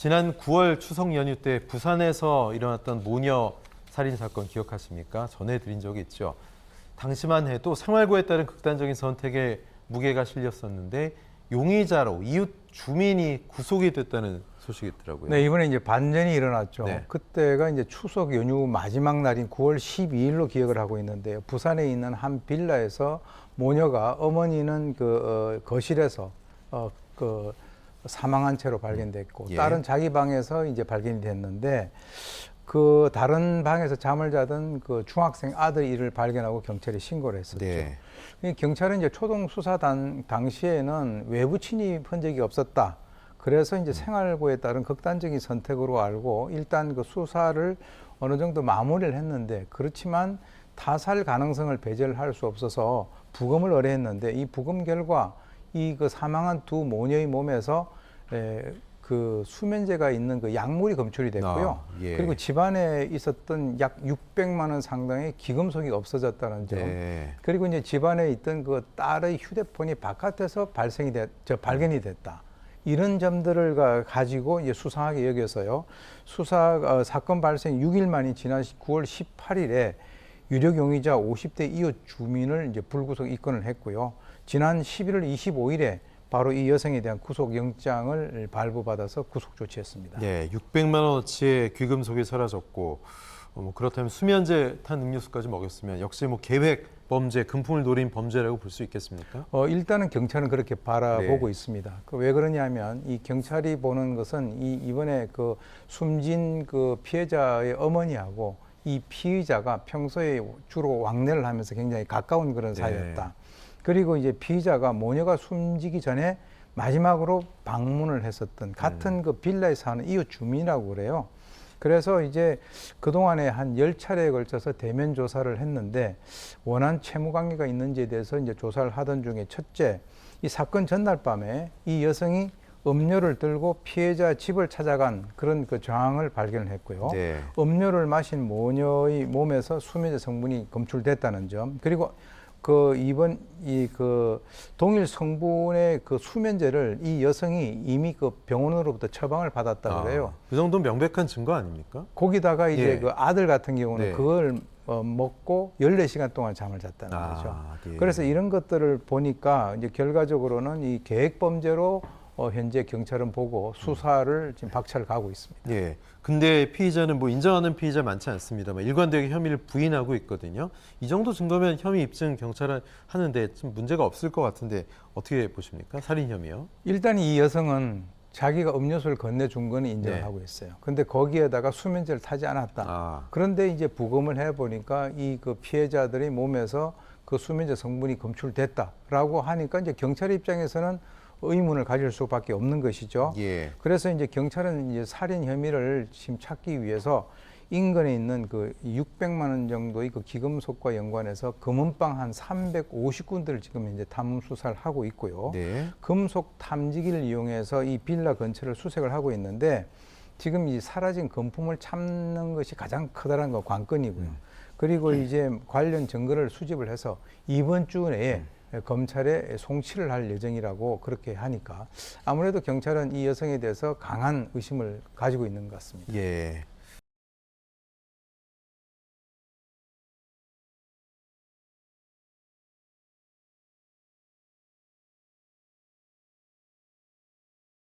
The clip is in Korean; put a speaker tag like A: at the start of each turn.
A: 지난 9월 추석 연휴 때 부산에서 일어났던 모녀 살인 사건 기억하십니까? 전해드린 적이 있죠. 당시만 해도 생활고에 따른 극단적인 선택에 무게가 실렸었는데 용의자로 이웃 주민이 구속이 됐다는 소식이 있더라고요.
B: 네, 이번에 이제 반전이 일어났죠.
A: 네.
B: 그때가 이제 추석 연휴 마지막 날인 9월 12일로 기억을 하고 있는데요. 부산에 있는 한 빌라에서 모녀가 어머니는 거실에서 사망한 채로 발견됐고
A: 예.
B: 딸은 자기 방에서 이제 발견이 됐는데 그 다른 방에서 잠을 자던 그 중학생 아들 이를 발견하고 경찰에 신고를 했었죠.
A: 네.
B: 이 경찰은 이제 초동 수사 당시에는 외부 침입 흔적이 없었다. 그래서 이제 생활고에 따른 극단적인 선택으로 알고 일단 그 수사를 어느 정도 마무리를 했는데 그렇지만 타살 가능성을 배제할 수 없어서 부검을 의뢰했는데 이 부검 결과 이 그 사망한 두 모녀의 몸에서 그 수면제가 있는 그 약물이 검출이 됐고요.
A: 예.
B: 그리고 집안에 있었던 약 600만 원 상당의 기금속이 없어졌다는 점.
A: 네.
B: 그리고 이제 집안에 있던 그 딸의 휴대폰이 바깥에서 발견이 됐다. 이런 점들을 가지고 이제 수상하게 여겨서요. 사건 발생 6일 만인 지난 9월 18일에 유력 용의자 50대 이웃 주민을 이제 불구속 입건을 했고요. 지난 11월 25일에 바로 이 여성에 대한 구속영장을 발부받아서 구속 조치했습니다.
A: 네, 600만 원어치의 귀금속이 사라졌고 그렇다면 수면제 탄 음료수까지 먹였으면 역시 계획 범죄, 금품을 노린 범죄라고 볼 수 있겠습니까?
B: 일단은 경찰은 그렇게 바라보고
A: 네.
B: 있습니다. 왜 그러냐면 이 경찰이 보는 것은 이번에 그 숨진 그 피해자의 어머니하고 이 피의자가 평소에 주로 왕래를 하면서 굉장히 가까운 그런 사이였다. 그리고 이제 피의자가 모녀가 숨지기 전에 마지막으로 방문을 했었던 같은 그 빌라에 사는 이웃 주민이라고 그래요. 그래서 이제 그동안에 한 10차례에 걸쳐서 대면 조사를 했는데 원한 채무 관계가 있는지에 대해서 이제 조사를 하던 중에 첫째, 이 사건 전날 밤에 이 여성이 음료를 들고 피해자 집을 찾아간 그런 그 정황을 발견을 했고요.
A: 네.
B: 음료를 마신 모녀의 몸에서 수면제 성분이 검출됐다는 점. 그리고 동일 성분의 그 수면제를 이 여성이 이미 그 병원으로부터 처방을 받았다 그래요.
A: 그 정도는 명백한 증거 아닙니까?
B: 거기다가 이제
A: 예.
B: 그 아들 같은 경우는
A: 네.
B: 그걸 먹고 14시간 동안 잠을 잤다는 거죠.
A: 예.
B: 그래서 이런 것들을 보니까 이제 결과적으로는 이 계획 범죄로 현재 경찰은 보고 수사를 지금 박차를 가고 있습니다.
A: 예. 근데 피의자는 인정하는 피의자 많지 않습니다만 일관되게 혐의를 부인하고 있거든요. 이 정도 증거면 혐의 입증 경찰은 하는데 좀 문제가 없을 것 같은데 어떻게 보십니까? 살인 혐의요?
B: 일단 이 여성은 자기가 음료수를 건네준 건 인정을
A: 네.
B: 하고 있어요. 근데 거기에다가 수면제를 타지 않았다. 그런데 이제 부검을 해보니까 이 그 피해자들의 몸에서 그 수면제 성분이 검출됐다라고 하니까 이제 경찰 입장에서는 의문을 가질 수밖에 없는 것이죠.
A: 예.
B: 그래서 이제 경찰은 이제 살인 혐의를 지금 찾기 위해서 인근에 있는 그 600만 원 정도의 그 기금속과 연관해서 금은방 한 350군데를 지금 이제 탐문 수사를 하고 있고요.
A: 네.
B: 금속 탐지기를 이용해서 이 빌라 근처를 수색을 하고 있는데 지금 이 사라진 금품을 찾는 것이 가장 커다란 거 관건이고요. 그리고 이제 관련 증거를 수집을 해서 이번 주 내에 검찰에 송치를 할 예정이라고 그렇게 하니까 아무래도 경찰은 이 여성에 대해서 강한 의심을 가지고 있는 것 같습니다.
A: 예.